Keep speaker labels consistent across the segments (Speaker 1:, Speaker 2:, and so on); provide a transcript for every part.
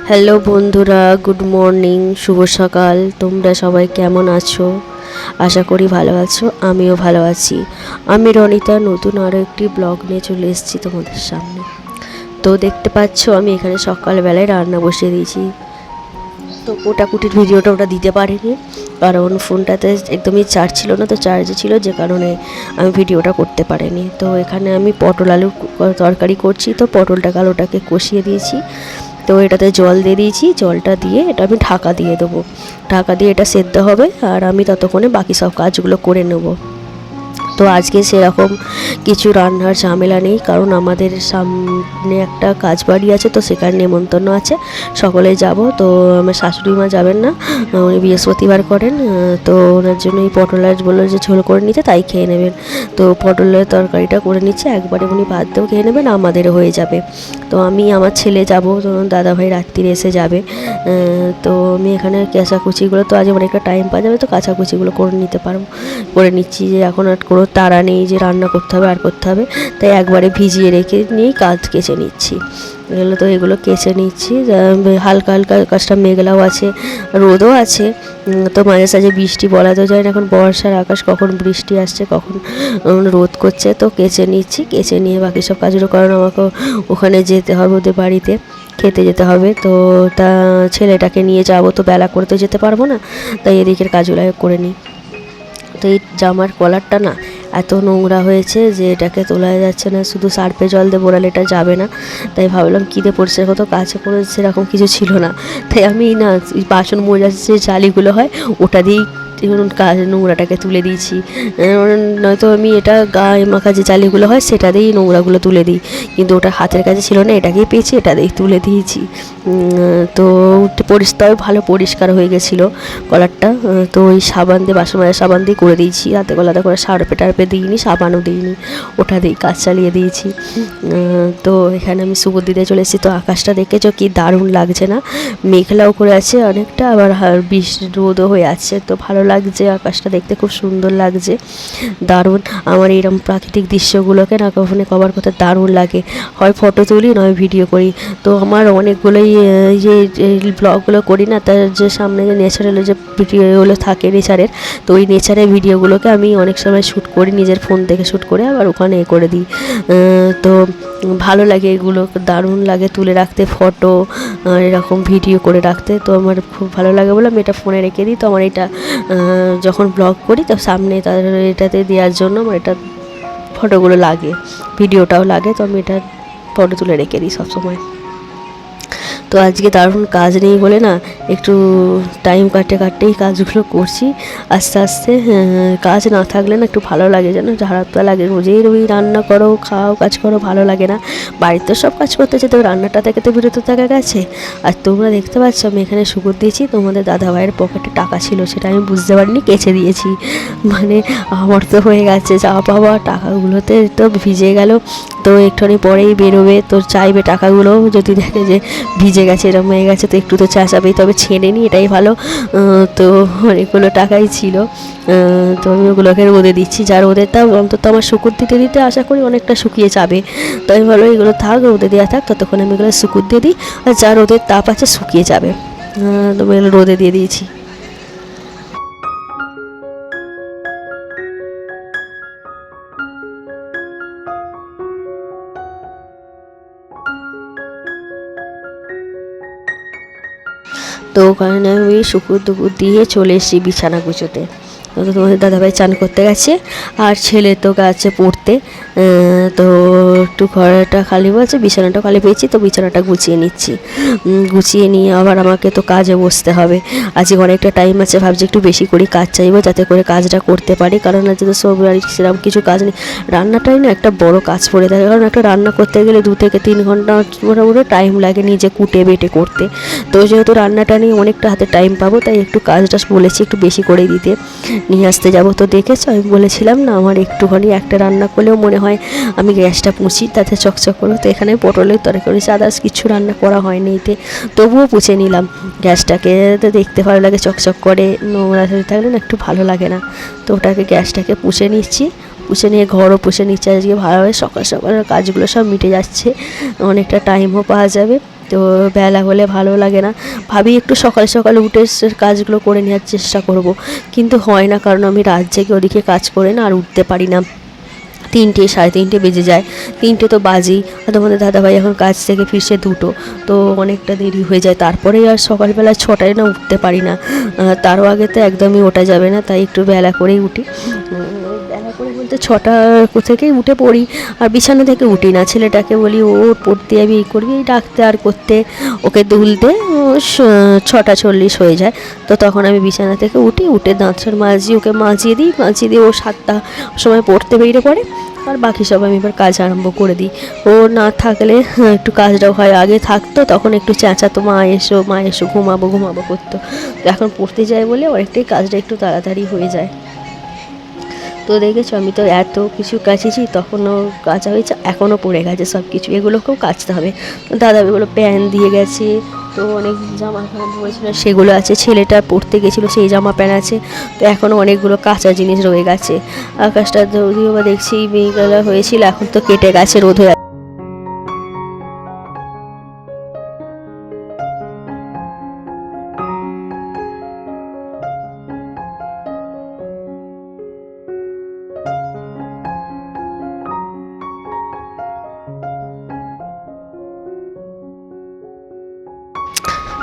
Speaker 1: Hello বন্ধুরা, good morning, শুভ সকাল। তোমরা সবাই কেমন আছো? আশা করি ভালো আছো। আমিও ভালো আছি। আমি রনিতা নতুন আরও একটি ব্লগ নিয়ে চলে এসেছি তোমাদের সামনে। তো দেখতে পাচ্ছ আমি এখানে সকালবেলায় রান্না বসিয়ে দিয়েছি। তো কোটাকুটির ভিডিওটা ওটা দিতে পারিনি, কারণ ফোনটাতে একদমই চার্জ ছিল না, তো চার্জে ছিল যে কারণে আমি ভিডিওটা করতে পারিনি। তো এখানে আমি পটল আলুর তরকারি করছি, তো পটলটাকে আলুটাকে কষিয়ে দিয়েছি। তো এটাতে জল দিয়ে দিয়েছি, জলটা দিয়ে এটা আমি ঢাকা দিয়ে দেবো। ঢাকা দিয়ে এটা সেদ্ধ হবে আর আমি ততক্ষণে বাকি সব কাজগুলো করে নেব। তো আজকে সেরকম কিছু রান্নার ঝামেলা নেই, কারণ আমাদের সামনে একটা কাজ বাড়ি আছে, তো সেখানে নেমন্তন্ন আছে, সকলে যাব। তো আমার শাশুড়ি মা যাবেন না, উনি বৃহস্পতিবার করেন, তো ওনার জন্য এই পটল আজ বললো যে ঝোল করে নিতে, তাই খেয়ে নেবেন। তো পটলের তরকারিটা করে নিচ্ছে, একবারে উনি ভাত দিয়েও খেয়ে নেবেন, আমাদেরও হয়ে যাবে। তো আমি আমার ছেলে যাব, তো দাদাভাই রাত্রিরে এসে যাবে। তো আমি এখানে কাঁচাকুচিগুলো, তো আজ অনেকটা টাইম পাওয়া যাবে, তো কাঁচাকুচিগুলো করে নিতে পারবো, করে নিচ্ছি। যে এখন আর কোনো তাড়া নেই যে রান্না করতে হবে আর করতে হবে, তাই একবারে ভিজিয়ে রেখে নিয়েই কাজ কেচে নিচ্ছি। এগুলো তো এগুলো কেচে নিচ্ছি। হালকা হালকা আকাশটা মেঘলাও আছে, রোদও আছে। তো মাঝে সাঝে বৃষ্টি বলা তো যায় না, এখন বর্ষার আকাশ, কখন বৃষ্টি আসছে কখন রোদ করছে। তো কেচে নিচ্ছি, কেচে নিয়ে বাকি সব কাজগুলো, কারণ আমাকে ওখানে যেতে হবে ওদের বাড়িতে, খেতে যেতে হবে। তো তা ছেলেটাকে নিয়ে যাব, তো বেলা করে তো যেতে পারবো না, তাই এদিকের কাজগুলো করে নিই। তো এই জামার কলারটা না এত নোংরা হয়েছে যে এটাকে তোলা যাচ্ছে না, শুধু সার্ফে জল দিয়ে বোড়ালে এটা যাবে না। তাই ভাবলাম কী দিয়ে পরিষ্কার করতে, কাছে করে সেরকম কিছু ছিল না, তাই আমি না বাসন মোজার যে জালিগুলো হয় ওটা দিয়েই কাজ নোংরাটাকে তুলে দিয়েছি। নয়তো আমি এটা গায়ে মাখা যে জালিগুলো হয় সেটা দিয়েই নোংরাগুলো তুলে দিই, কিন্তু ওটা হাতের কাছে ছিল না, এটাকেই পেয়েছি, এটা দিয়েই তুলে দিয়েছি। তো পরিষ্কার ভালো পরিষ্কার হয়ে গেছিলো কলারটা। তো ওই সাবান দিয়ে, বাসন মাজার সাবান দিয়ে করে দিয়েছি, হাতে গলাতে করে সার্পে টার্পে দিইনি, সাবানও দিইনি, ওটা দিয়েই কাজ চালিয়ে দিয়েছি। তো এখানে আমি সুপুর দিতে চলে এসেছি। তো আকাশটা দেখেছো কি দারুণ লাগছে না, মেঘলাও করে আছে অনেকটা, আবার বৃষ্টি রোদও হয়ে আছে, তো ভালো লাগছে আকাশটা দেখতে, খুব সুন্দর লাগছে, দারুণ। আমার এরকম প্রাকৃতিক দৃশ্যগুলোকে না কখনো কভার করতে দারুণ লাগে, হয় ফটো তুলি নয় ভিডিও করি। তো আমার অনেকগুলোই যে ব্লগগুলো করি না, তার যে সামনে যে ন্যাচারাল যে ভিডিওগুলো থাকে নেচারের, তো ওই নেচারের ভিডিওগুলোকে আমি অনেক সময় শ্যুট করি, নিজের ফোন থেকে শ্যুট করে আবার ওখানে করে দিই। তো ভালো লাগে, এগুলো দারুণ লাগে তুলে রাখতে, ফটো এরকম ভিডিও করে রাখতে। তো আমার খুব ভালো লাগে বলে আমি এটা ফোনে রেখে দিই। তো আমার এটা যখন ব্লগ করি তো সামনে তাদের এটাতে দেওয়ার জন্য আমার এটা ফটোগুলো লাগে, ভিডিওটাও লাগে, তো আমি এটা ফটো তুলে রেখে দিই সবসময়। তো আজকে দারুণ কাজ নেই বলে না একটু টাইম কাটতেই কাজগুলো করছি আস্তে আস্তে। কাজ না থাকলে না একটু ভালো লাগে, যেন খারাপটা লাগে, রোজই রান্না করো খাও কাজ করো, ভালো লাগে না। বাড়িতে সব কাজ করতে যেতে রান্নাটা থেকে তো বিরত থাকা গেছে। আর তোমরা দেখতে পাচ্ছ আমি এখানে শুকুর দিয়েছি, তোমাদের দাদাভাইয়ের পকেটে টাকা ছিল, সেটা আমি বুঝতে পারিনি, কেচে দিয়েছি। মানে আমার তো হয়ে গেছে যা পাওয়া, টাকাগুলোতে তো ভিজে গেল, তো একটুখানি পরেই বেরোবে, তো চাইবে টাকাগুলো, যদি দেখে যে ভিজে গেছে এরকম হয়ে গেছে তো একটু তো চাষাবেই, তবে ছেড়ে নিই এটাই ভালো। তো অনেকগুলো টাকাই ছিল, তো আমি ওগুলোকে রোদে দিচ্ছি, যা রোদের তাপ অন্তত আমার শুকুর দিতে দিতে আশা করি অনেকটা শুকিয়ে যাবে। তো আমি ভালো এগুলো থাক, রোদে দেওয়া থাক, ততক্ষণ আমি এগুলো শুকুর দিয়ে দিই, আর যা রোদের তাপ আছে শুকিয়ে যাবে। তো আমি এগুলো রোদে দিয়ে দিয়েছি। তো ওখানে আমি শুকুর দুপুর দিয়ে চলে এসেছি বিছানা গুছোতে। তো তোমাদের দাদাভাই চান করতে গেছে, আর ছেলে তো গেছে পড়তে। তো একটু ঘরটা খালি হয়েছে, বিছানাটা খালি পেয়েছি, তো বিছানাটা গুছিয়ে নিচ্ছি। গুছিয়ে নিয়ে আবার আমাকে তো কাজে বসতে হবে। আজকে অনেকটা টাইম আছে, ভাবছি একটু বেশি করে কাজ চাইবো যাতে করে কাজটা করতে পারি, কারণ আজকে তো সব সেরকম কিছু কাজ নেই। রান্নাটাই না একটা বড় কাজ পড়ে থাকে, কারণ একটা রান্না করতে গেলে 2 থেকে 3 ঘন্টা মোটামুটি টাইম লাগে নিজে কুটে বেটে করতে। তো যেহেতু রান্নাটা নিয়ে অনেকটা হাতে টাইম পাবো, তাই একটু কাজটা বলেছি একটু বেশি করে দিতে, নিয়ে আসতে যাবো। তো দেখেছো আমি বলেছিলাম না আমার একটুখানি একটা রান্না করলেও মনে হয় আমি গ্যাসটা পুছি তাতে চকচক করবো। তো এখানে পটলের তরকারি আদার্স কিছু রান্না করা হয়নি এতে, তবুও পুছে নিলাম গ্যাসটাকে, তো দেখতে ভালো লাগে, চকচক করে, নোংরা থাকলে না একটু ভালো লাগে না। তো ওটাকে গ্যাসটাকে পুছে নিচ্ছি, পুছে নিয়ে ঘরও পুছে নিচ্ছে আজকে ভালোভাবে, সকাল সকাল কাজগুলো সব মিটে যাচ্ছে, অনেকটা টাইমও পাওয়া যাবে। তো বেলা হলে ভালো লাগে না, ভাবি একটু সকাল সকাল উঠে কাজগুলো করে নেওয়ার চেষ্টা করব, কিন্তু হয় না, কারণ আমি রাত জেগে ওদিকে কাজ করে না আর উঠতে পারি না। 3টে 3:30 বেজে যায়, 3টে তো বাজেই। আর তোমাদের দাদাভাই এখন কাজ থেকে ফিরছে 2টো, তো অনেকটা দেরি হয়ে যায়। তারপরে আর সকালবেলা 6টায় না উঠতে পারি না, তারও আগে তো একদমই ওঠা যাবে না, তাই একটু বেলা করেই উঠি। বেলা করে বলতে 6টা থেকেই উঠে পড়ি, আর বিছানা থেকে উঠি না। ছেলেটাকে বলি ও পড়তে যাবি, এই করবি, এই ডাকতে আর করতে, ওকে দুলতে 6টা 40 হয়ে যায়। তো তখন আমি বিছানা থেকে উঠে দাঁত মাজিয়ে ওকে মাজিয়ে দিই, মাজিয়ে দিয়ে ও 7টা সময় পড়তে বেরিয়ে পড়ে, আর বাকি সব আমি এবার কাজ আরম্ভ করে দিই। ও না থাকলে একটু কাজটাও হয়, আগে থাকতো তখন একটু চেঁচাতো, মা এসো ঘুমাবো করতো। তো এখন পড়তে যায় বলে অনেকটাই কাজটা একটু তাড়াতাড়ি হয়ে যায়। তো দেখেছো আমি তো এত কিছু কাচেছি, তখনও কাচা হয়েছে, এখনও পড়ে গেছে সব কিছু, এগুলোকেও কাচতে হবে। দাদা এগুলো প্যান দিয়ে গেছে, তো অনেক জামা প্যান্ট পরেছিল সেগুলো আছে, ছেলেটা পড়তে গেছিলো সেই জামা প্যান্ট আছে, তো এখনও অনেকগুলো কাঁচা জিনিস রয়ে গেছে। আকাশটা যদিও বা দেখছি মেঘলা হয়েছিল, এখন তো কেটে গেছে, রোদ হয়ে।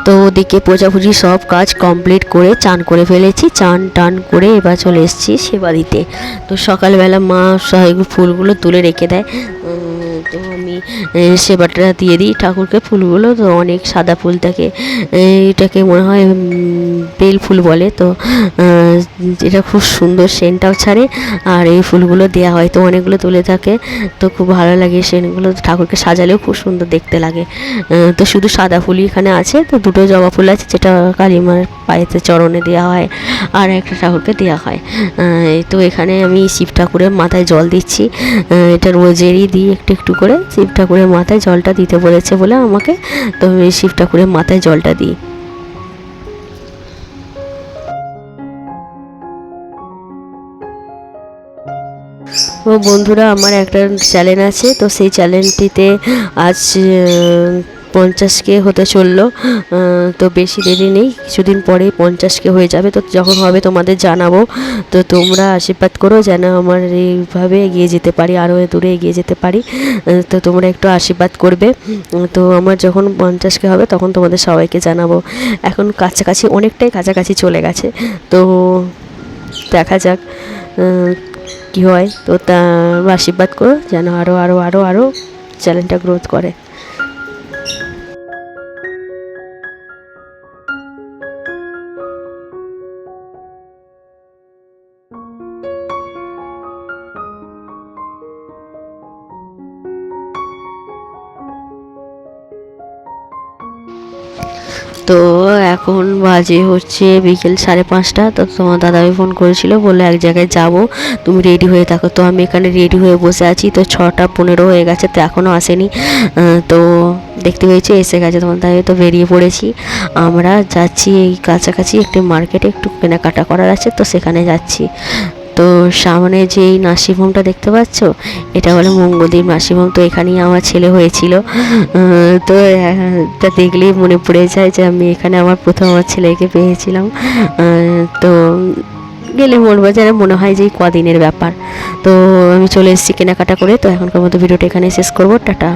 Speaker 1: তো ওদিকে পোজাপুজি সব কাজ কমপ্লিট করে চান করে ফেলেছি, চান টান করে এবার চলে এসেছি সেবা দিতে। তো সকালবেলা মা ফুলগুলো তুলে রেখে দেয়, তো আমি সেবাটা দিয়ে দিই ঠাকুরকে। ফুলগুলো তো অনেক সাদা ফুল থাকে, এটাকে মনে হয় বেল ফুল বলে, তো এটা খুব সুন্দর সেন্টটাও ছাড়ে, আর এই ফুলগুলো দেওয়া হয়, তো অনেকগুলো তুলে থাকে, তো খুব ভালো লাগে সেন্টগুলো, ঠাকুরকে সাজালেও খুব সুন্দর দেখতে লাগে। তো শুধু সাদা ফুলই এখানে আছে, তো 2টো জবা ফুল আছে, যেটা কালীমার পায়েতে চরণে দেওয়া হয়, আর একটা ঠাকুরকে দেওয়া হয়। তো এখানে আমি শিব ঠাকুরের মাথায় জল দিচ্ছি, এটা রোজেরই দিই একটু একটু করে, শিব ঠাকুরের মাথায় জলটা দিতে বলেছে বলে আমাকে, তো আমি শিব ঠাকুরের মাথায় জলটা দিই। ও বন্ধুরা, আমার একটা চ্যানেল আছে, তো সেই চ্যানেলটিতে আজ 50K হতে চললো, তো বেশি দেরি নেই, কিছুদিন পরে 50K হয়ে যাবে, তো যখন হবে তোমাদের জানাবো। তো তোমরা আশীর্বাদ করো যেন আমার এইভাবে এগিয়ে যেতে পারি, আরও দূরে এগিয়ে যেতে পারি, তো তোমরা একটু আশীর্বাদ করবে। তো আমার যখন 50K হবে তখন তোমাদের সবাইকে জানাবো। এখন কাছাকাছি, অনেকটাই কাছাকাছি চলে গেছে, তো দেখা যাক কী হয়। তো তা আশীর্বাদ করো যেন আরও আরও আরও আরও চ্যানেলটা গ্রোথ করে। তো এখন বাজে হচ্ছে বিকেল 5:30, তো তোমার দাদাভাই ফোন করেছিল, বললো এক জায়গায় যাব, তুমি রেডি হয়ে থাকো। তো আমি এখানে রেডি হয়ে বসে আছি, তো 6:15 হয়ে গেছে, তো এখনও আসেনি। তো দেখতে পেয়েছি এসে গেছে তোমার দাদাভাই, তো বেরিয়ে পড়েছি। আমরা যাচ্ছি এই কাছাকাছি একটি মার্কেটে, একটু কেনাকাটা করার আছে, তো সেখানে যাচ্ছি। তো সামনে যে এই নার্সিং হোমটা দেখতে পাচ্ছ, এটা হলো মঙ্গলদ্বীপ নার্সিং হোম, তো এখানেই আমার ছেলে হয়েছিল। তো এটা দেখলেই মনে পড়ে যায় যে আমি এখানে আমার প্রথম আমার ছেলেকে পেয়েছিলাম। তো গেলে মন বাজারে মনে হয় যে কদিনের ব্যাপার। তো আমি চলে এসেছি কেনাকাটা করে, তো এখনকার মতো ভিডিওটা এখানে শেষ করবো, টাটা।